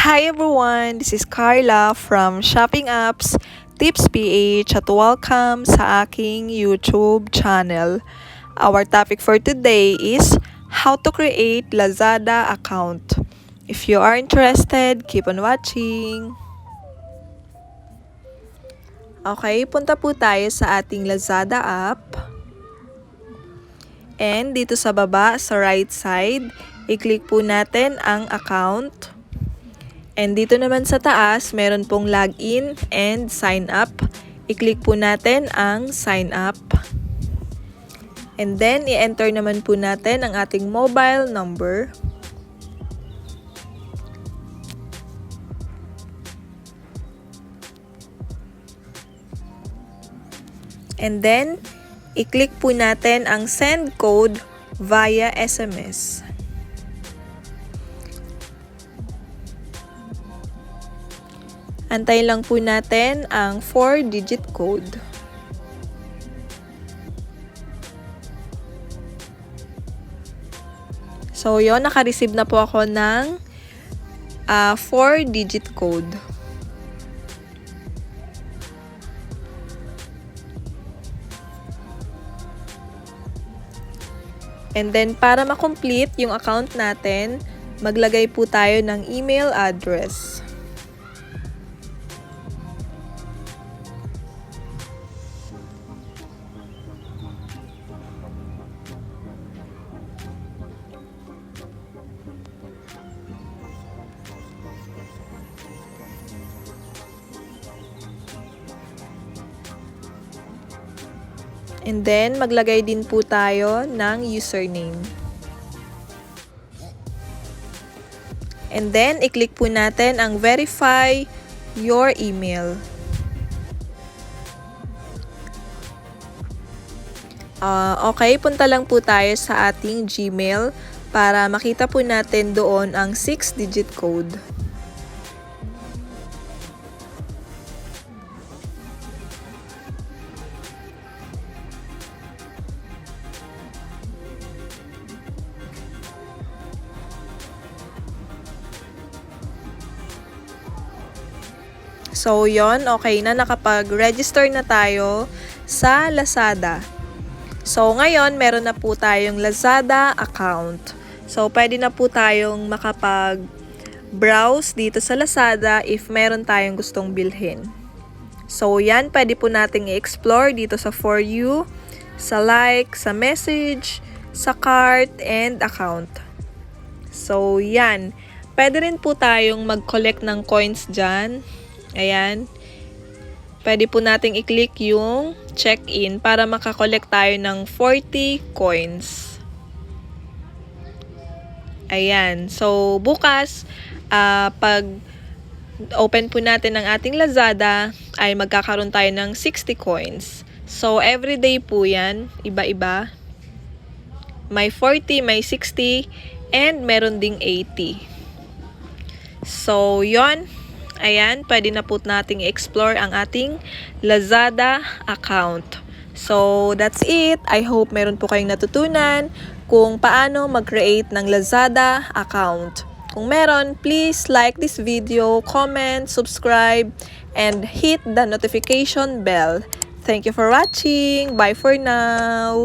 Hi everyone, this is Carla from Shopping Apps Tips PH at welcome sa aking YouTube channel. Our topic for today is how to create Lazada account. If you are interested, keep on watching. Okay, punta po tayo sa ating Lazada app. And dito sa baba, sa right side, i-click po natin ang account. And dito naman sa taas, meron pong login and sign up. I-click po natin ang sign up. And then, i-enter naman po natin ang ating mobile number. And then, i-click po natin ang send code via SMS. Antayin lang po natin ang 4-digit code. So, yun, naka-receive na po ako ng 4-digit code. And then, para ma-complete yung account natin, maglagay po tayo ng email address. And then, maglagay din po tayo ng username. And then, i-click po natin ang verify your email. Okay, punta lang po tayo sa ating Gmail para makita po natin doon ang 6-digit code. So, yon, okay na, nakapag-register na tayo sa Lazada. So, ngayon, meron na po tayong Lazada account. So, pwede na po tayong makapag-browse dito sa Lazada if meron tayong gustong bilhin. So, yan, pwede po nating i-explore dito sa For You, sa Like, sa Message, sa Cart, and Account. So, yan. Pwede rin po tayong mag-collect ng coins dyan. Ayan. Pwede po nating i-click yung check-in para makakollect tayo ng 40 coins. Ayan. So, bukas, pag open po natin ang ating Lazada, ay magkakaroon tayo ng 60 coins. So, everyday po yan. Iba-iba. May 40, may 60, and meron ding 80. So, yon. Ayan, pwede na po nating explore ang ating Lazada account. So, that's it. I hope meron po kayong natutunan kung paano mag-create ng Lazada account. Kung meron, please like this video, comment, subscribe, and hit the notification bell. Thank you for watching. Bye for now.